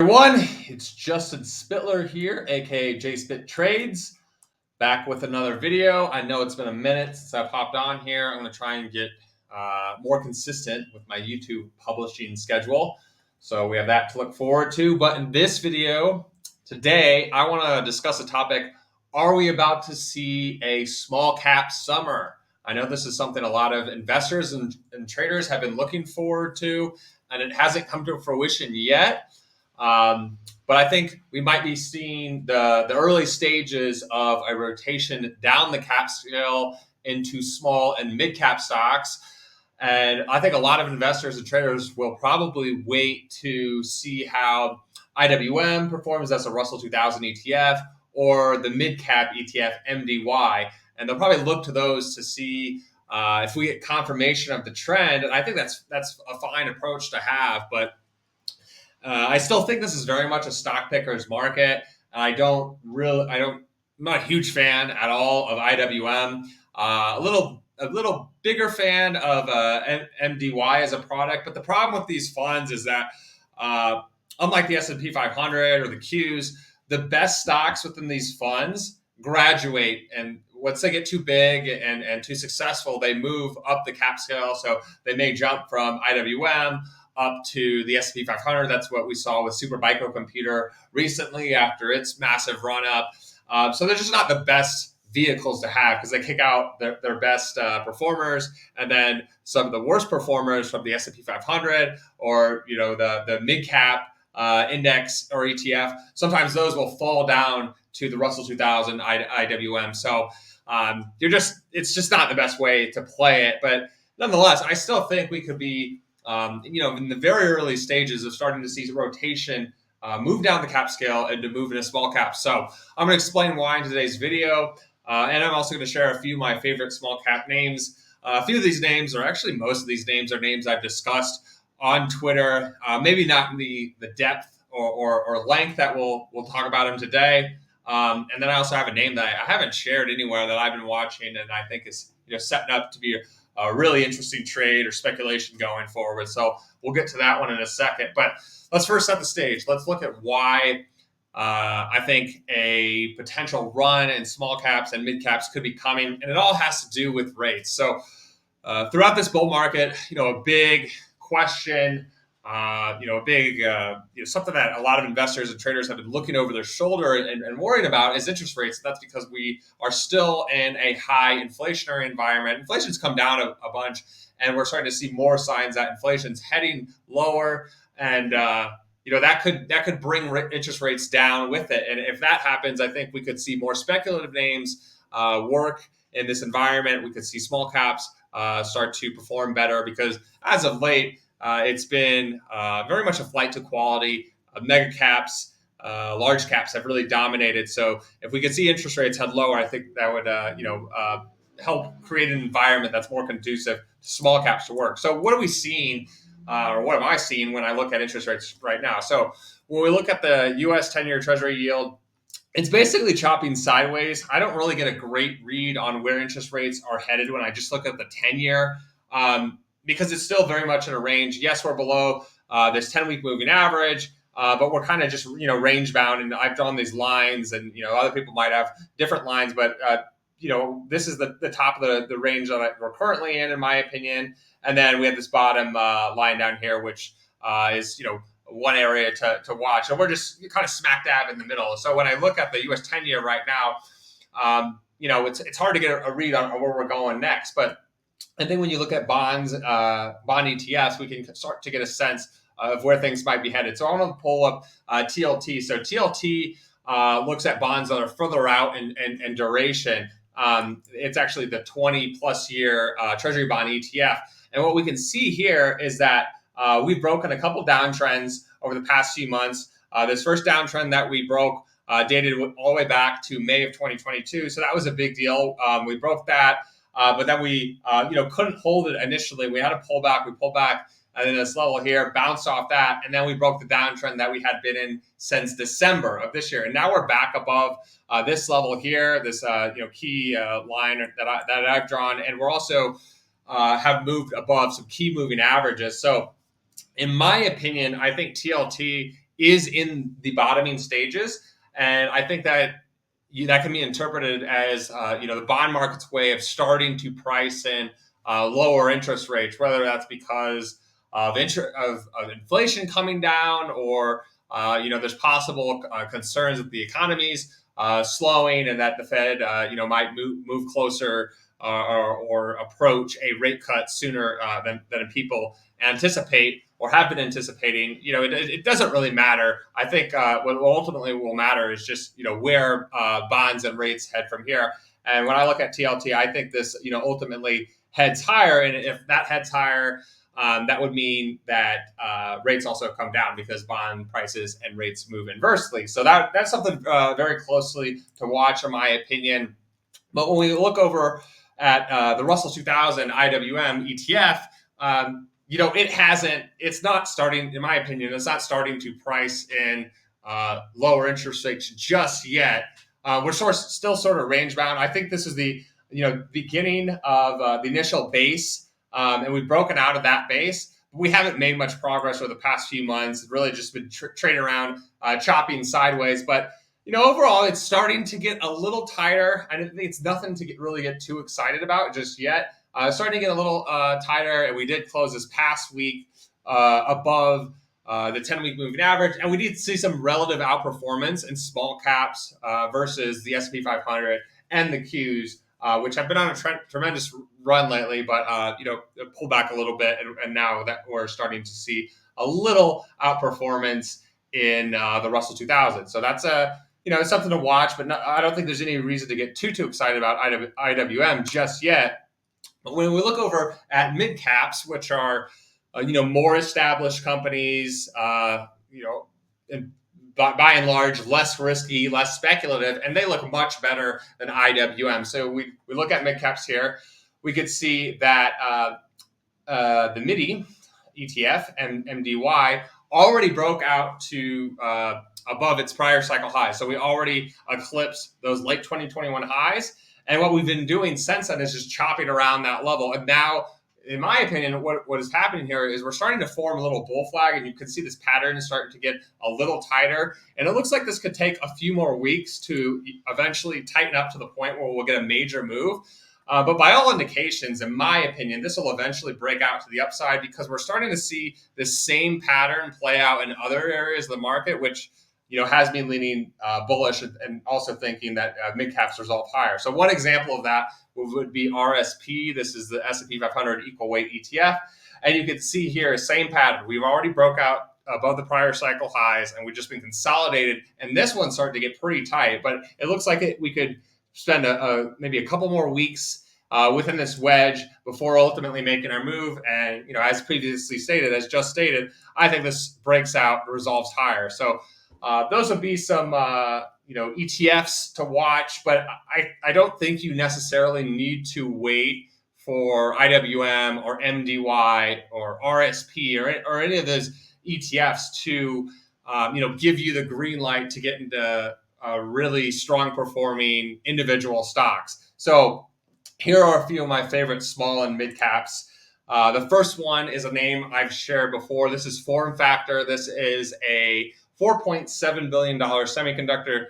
Everyone, it's Justin Spittler here, aka JSpit Trades, back with another video. I know it's been a minute since I've hopped on here. I'm going to try and get more consistent with my YouTube publishing schedule. So we have that to look forward to. But in this video today, I want to discuss a topic. Are we about to see a small cap summer? I know this is something a lot of investors and traders have been looking forward to, and it hasn't come to fruition yet. But I think we might be seeing the early stages of a rotation down the cap scale into small and mid cap stocks. And I think a lot of investors and traders will probably wait to see how IWM performs as a Russell 2000 ETF or the mid cap ETF MDY. And they'll probably look to those to see if we get confirmation of the trend. And I think that's a fine approach to have. But I still think this is very much a stock picker's market. I'm not a huge fan at all of IWM. A little bigger fan of MDY as a product, but the problem with these funds is that unlike the S&P 500 or the Qs, the best stocks within these funds graduate, and once they get too big and too successful, they move up the cap scale. So they may jump from IWM up to the S&P 500. That's what we saw with Super Microcomputer recently after its massive run up. So they're just not the best vehicles to have because they kick out their best performers, and then some of the worst performers from the S&P 500 or the mid cap index or ETF. Sometimes those will fall down to the Russell 2000 IWM. So it's just not the best way to play it. But nonetheless, I still think we could be in the very early stages of starting to see rotation move down the cap scale and to move into small caps. So I'm going to explain why in today's video. And I'm also going to share a few of my favorite small cap names. A few of these names, or actually most of these names, are names I've discussed on Twitter. Maybe not in the depth or length that we'll talk about them today. And then I also have a name that I haven't shared anywhere that I've been watching, and I think is setting up to be a really interesting trade or speculation going forward. So we'll get to that one in a second. But let's first set the stage. Let's look at why I think a potential run in small caps and mid caps could be coming. And it all has to do with rates. So throughout this bull market, a big question, something that a lot of investors and traders have been looking over their shoulder and worried about is interest rates. That's because we are still in a high inflationary environment. Inflation's come down a bunch, and we're starting to see more signs that inflation's heading lower, and that could bring interest rates down with it. And if that happens, I think we could see more speculative names work in this environment. We could see small caps start to perform better because as of late, it's been very much a flight to quality. Mega caps, large caps have really dominated. So if we could see interest rates head lower, I think that would help create an environment that's more conducive to small caps to work. So what are we seeing, or what am I seeing when I look at interest rates right now? So when we look at the U.S. 10-year Treasury yield, it's basically chopping sideways. I don't really get a great read on where interest rates are headed when I just look at the 10-year. Because it's still very much in a range. Yes, we're below this 10-week moving average, but we're kind of just range bound. And I've drawn these lines, and other people might have different lines, but this is the top of the range that we're currently in my opinion. And then we have this bottom line down here, which is one area to watch, and we're just kind of smack dab in the middle. So when I look at the U.S. 10-year right now, it's hard to get a read on where we're going next, but I think when you look at bonds, bond ETFs, we can start to get a sense of where things might be headed. So I want to pull up TLT. So TLT looks at bonds that are further out in duration. It's actually the 20-plus year Treasury bond ETF. And what we can see here is that we've broken a couple downtrends over the past few months. This first downtrend that we broke dated all the way back to May of 2022. So that was a big deal. We broke that. But then we, couldn't hold it initially. We had to pull back. We pulled back, and then this level here bounced off that, and then we broke the downtrend that we had been in since December of this year, and now we're back above this level here, this key line that I've drawn, and we're also have moved above some key moving averages. So, in my opinion, I think TLT is in the bottoming stages. And I think that that can be interpreted as the bond market's way of starting to price in lower interest rates, whether that's because of inflation coming down, or there's possible concerns that the economy's slowing, and that the Fed might move closer or approach a rate cut sooner than people anticipate or have been anticipating. It doesn't really matter. I think what ultimately will matter is just where bonds and rates head from here. And when I look at TLT, I think this ultimately heads higher, and if that heads higher, that would mean that rates also come down because bond prices and rates move inversely. So that's something very closely to watch, in my opinion. But when we look over at the Russell 2000 IWM ETF, it's not starting, in my opinion, it's not starting to price in lower interest rates just yet. We're still sort of range bound. I think this is the beginning of the initial base, and we've broken out of that base. We haven't made much progress over the past few months. It's really just been trading around, chopping sideways. But overall, it's starting to get a little tighter. I don't think it's nothing to really get too excited about just yet. Starting to get a little tighter, and we did close this past week above the 10-week moving average, and we did see some relative outperformance in small caps versus the S&P 500 and the Qs, which have been on a tremendous run lately, but pull back a little bit, and now that we're starting to see a little outperformance in the Russell 2000. So that's it's something to watch, but I don't think there's any reason to get too excited about IWM just yet. But when we look over at mid caps, which are more established companies, and by and large less risky, less speculative, and they look much better than IWM. So we look at mid caps here. We could see that the MIDI ETF and MDY already broke out to above its prior cycle high. So we already eclipsed those late 2021 highs. And what we've been doing since then is just chopping around that level. And now, in my opinion, what is happening here is we're starting to form a little bull flag, and you can see this pattern starting to get a little tighter. And it looks like this could take a few more weeks to eventually tighten up to the point where we'll get a major move. But by all indications, in my opinion, this will eventually break out to the upside, because we're starting to see this same pattern play out in other areas of the market, which has me leaning bullish, and also thinking that mid caps resolve higher. So one example of that would be RSP. This is the S&P 500 equal weight ETF, and you can see here same pattern. We've already broke out above the prior cycle highs, and we've just been consolidated. And this one's starting to get pretty tight, but it looks like we could spend maybe a couple more weeks within this wedge before ultimately making our move. And as previously stated, as just stated, I think this breaks out, resolves higher. So those would be some ETFs to watch, but I don't think you necessarily need to wait for IWM or MDY or RSP or any of those ETFs to give you the green light to get into really strong performing individual stocks. So here are a few of my favorite small and mid caps. The first one is a name I've shared before. This is Form Factor. This is a $4.7 billion semiconductor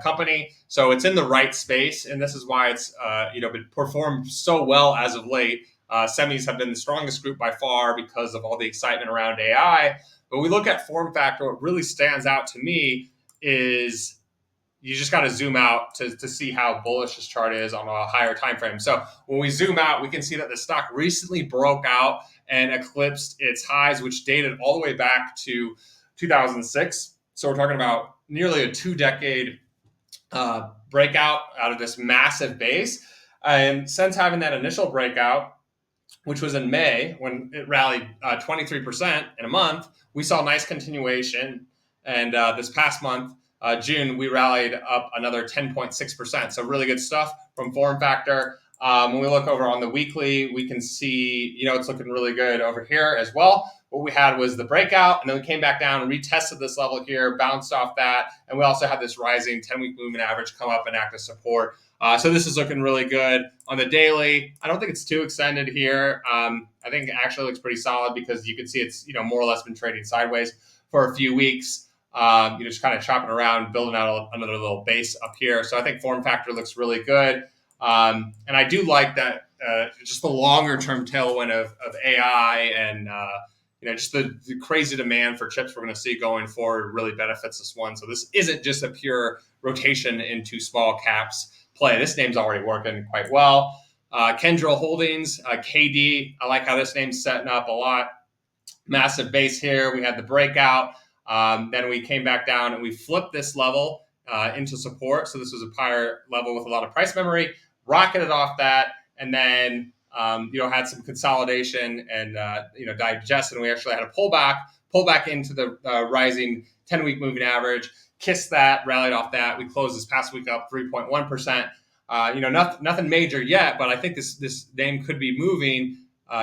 company. So it's in the right space, and this is why it's been performed so well as of late. Semis have been the strongest group by far because of all the excitement around AI. But we look at Form Factor, what really stands out to me is you just got to zoom out to see how bullish this chart is on a higher time frame. So when we zoom out, we can see that the stock recently broke out and eclipsed its highs, which dated all the way back to 2006. So we're talking about nearly a 2-decade breakout out of this massive base. And since having that initial breakout, which was in May, when it rallied 23% in a month, we saw a nice continuation. And this past month, June, we rallied up another 10.6%. So really good stuff from Form Factor. When we look over on the weekly, we can see, it's looking really good over here as well. What we had was the breakout, and then we came back down and retested this level here, bounced off that. And we also had this rising 10-week moving average come up and act as support. So this is looking really good. On the daily, I don't think it's too extended here. I think it actually looks pretty solid, because you can see it's more or less been trading sideways for a few weeks. just kind of chopping around, building out another little base up here. So I think form factor looks really good. And I do like that just the longer term tailwind of AI and just the crazy demand for chips we're going to see going forward really benefits this one. So this isn't just a pure rotation into small caps play. This name's already working quite well. Kendrill Holdings, KD. I like how this name's setting up a lot. Massive base here. We had the breakout. Then we came back down and we flipped this level into support. So this was a higher level with a lot of price memory. Rocketed off that, and then had some consolidation and digested. And we actually had a pullback into the rising 10-week moving average. Kissed that, rallied off that. We closed this past week up 3.1%. Nothing major yet, but I think this name could be moving.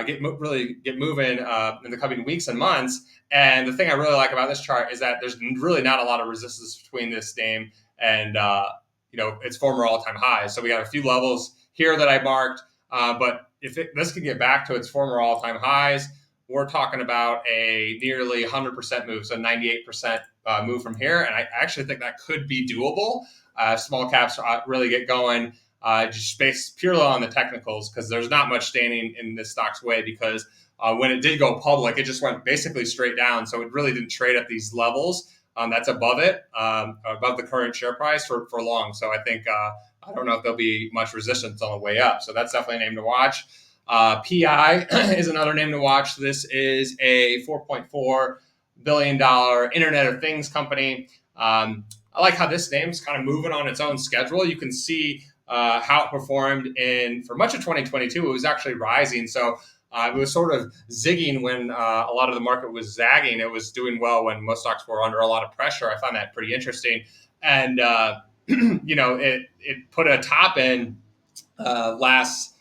Get moving in the coming weeks and months. And the thing I really like about this chart is that there's really not a lot of resistance between this name and its former all-time highs. So we got a few levels here that I marked, but if this can get back to its former all-time highs, we're talking about a nearly 100% move, so 98% move from here. And I actually think that could be doable. Small caps really get going. Just based purely on the technicals, because there's not much standing in this stock's way, because when it did go public, it just went basically straight down. So it really didn't trade at these levels. That's above it, above the current share price for long. So I think, I don't know if there'll be much resistance on the way up. So that's definitely a name to watch. PI is another name to watch. This is a $4.4 billion Internet of Things company. I like how this name's kind of moving on its own schedule. You can see how it performed for much of 2022. It was actually rising. So it was sort of zigging when a lot of the market was zagging. It was doing well when most stocks were under a lot of pressure. I found that pretty interesting. And, it put a top in last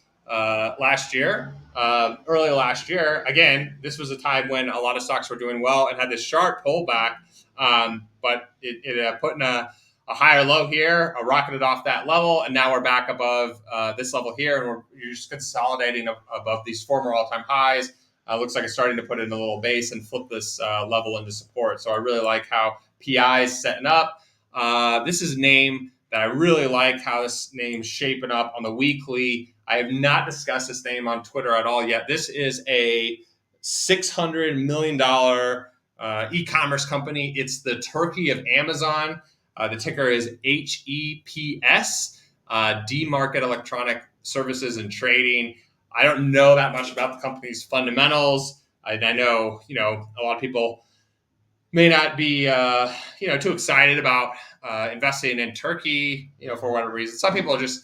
year, early last year. Again, this was a time when a lot of stocks were doing well and had this sharp pullback. But it put in a higher low here, rocketed off that level, and now we're back above this level here, and you're just consolidating above these former all-time highs. Looks like it's starting to put in a little base and flip this level into support. So I really like how PI is setting up. This is a name that I really like how this name's shaping up on the weekly. I have not discussed this name on Twitter at all yet. This is a $600 million e-commerce company. It's the Turkey of Amazon. The ticker is HEPS, D-Market Electronic Services and Trading. I don't know that much about the company's fundamentals. I know, a lot of people may not be, too excited about investing in Turkey, for whatever reason. Some people just,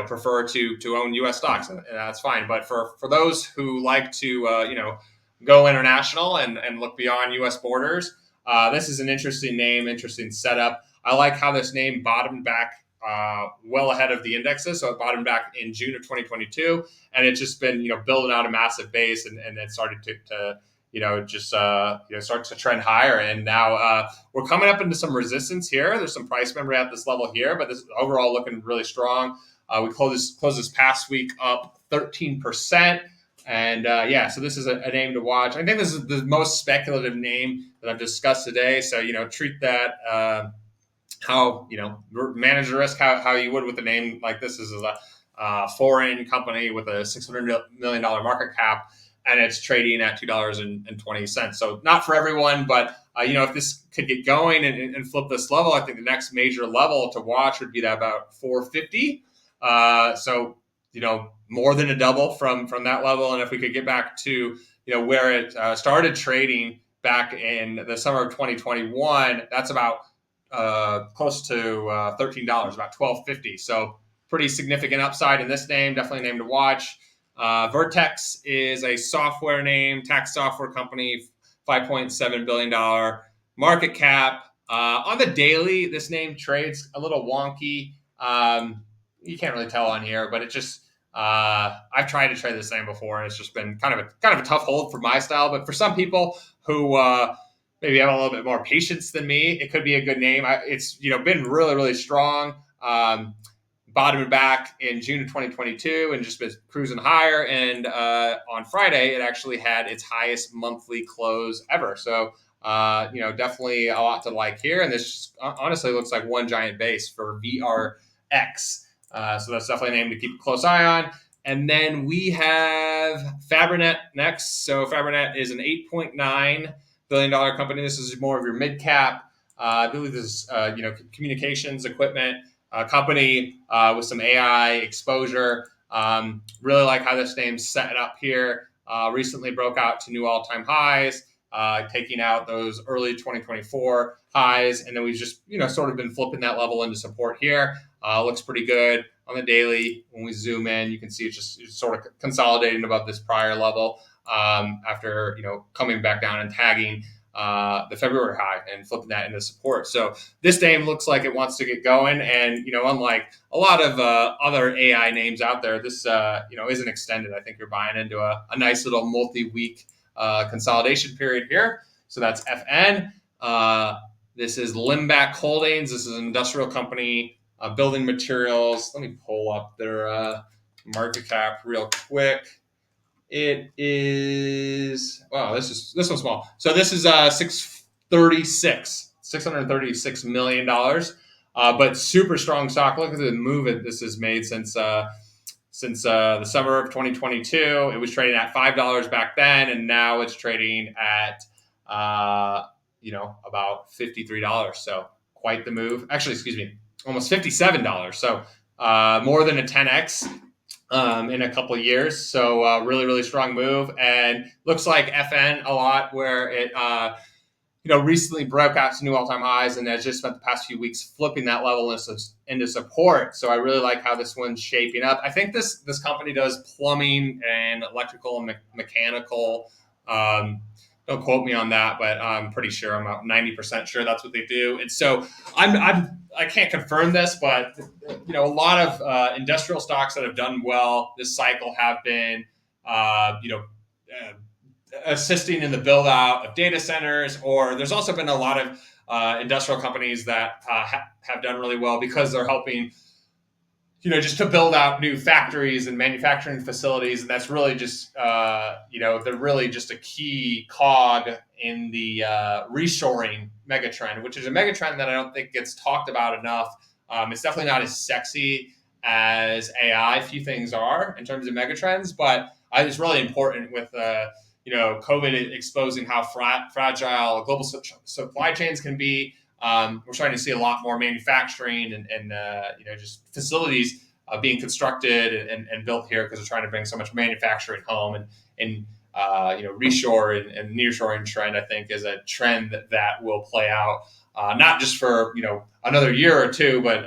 prefer to own U.S. stocks, and that's fine. But for those who like to, go international and look beyond U.S. borders, this is an interesting name, interesting setup. I like how this name bottomed back well ahead of the indexes. So it bottomed back in June of 2022, and it's just been, building out a massive base, and then started to start to trend higher. And now we're coming up into some resistance here. There's some price memory at this level here, but this is overall looking really strong. We closed this past week up 13%. And so this is a name to watch. I think this is the most speculative name that I've discussed today. So, treat that how, manage the risk how you would with a name like this. This is a foreign company with a $600 million market cap, and it's trading at $2.20. So not for everyone, but if this could get going and flip this level, I think the next major level to watch would be that about 450. So more than a double from that level. And if we could get back to where it started trading back in the summer of 2021, that's about close to $13, about $12.50. So pretty significant upside in this name. Definitely a name to watch. VERX is a software name, tax software company, $5.7 billion market cap. On the daily, this name trades a little wonky. You can't really tell on here, but it just I've tried to trade this name before, and it's just been kind of a tough hold for my style. But for some people who maybe have a little bit more patience than me, it could be a good name. It's been really, really strong. Bottomed back in June of 2022 and just been cruising higher. And on Friday, it actually had its highest monthly close ever. So Definitely a lot to like here. And this honestly looks like one giant base for VRX. So that's definitely a name to keep a close eye on. And then we have Fabrinet next. So Fabrinet is an $8.9 billion company. This is more of your mid cap. I believe this is communications equipment company with some AI exposure. Really like how this name's set up here. Recently broke out to new all-time highs, taking out those early 2024 highs, and then we've just sort of been flipping that level into support here. Looks pretty good on the daily. When we zoom in, you can see it's sort of consolidating above this prior level after coming back down and tagging the February high and flipping that into support. So this name looks like it wants to get going, and unlike a lot of other AI names out there, this isn't extended. I think you're buying into a nice little multi-week consolidation period here. So that's FN. This is Limbach Holdings. This is an industrial company, building materials. Let me pull up their market cap real quick. It is this one's small. So this is $636 million, but super strong stock. Look at the move that this has made since the summer of 2022. It was trading at $5 back then, and now it's trading at about $53. So quite the move. Actually, excuse me, almost $57. So more than a 10x. In a couple of years. So really, really strong move. And looks like FN a lot, where it recently broke out to new all-time highs and has just spent the past few weeks flipping that level into support. So I really like how this one's shaping up. I think this company does plumbing and electrical and mechanical. Don't quote me on that, but I'm pretty sure, I'm about 90% sure that's what they do. And so I can't confirm this, but a lot of industrial stocks that have done well this cycle have been assisting in the build out of data centers, or there's also been a lot of industrial companies that have done really well because they're helping just to build out new factories and manufacturing facilities. And that's really just, they're really just a key cog in the reshoring megatrend, which is a megatrend that I don't think gets talked about enough. It's definitely not as sexy as AI. Few things are in terms of megatrends, but it's really important with, COVID exposing how fragile global supply chains can be. We're starting to see a lot more manufacturing and just facilities being constructed and built here because they're trying to bring so much manufacturing home, and reshore and nearshoring trend, I think, is a trend that will play out not just for another year or two, but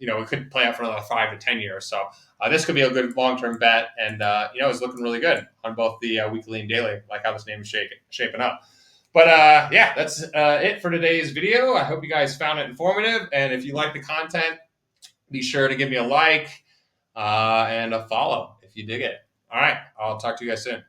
it could play out for another 5 to 10 years. So this could be a good long-term bet, and it's looking really good on both the weekly and daily, like how this name is shaping up. But that's it for today's video. I hope you guys found it informative. And if you like the content, be sure to give me a like and a follow if you dig it. All right. I'll talk to you guys soon.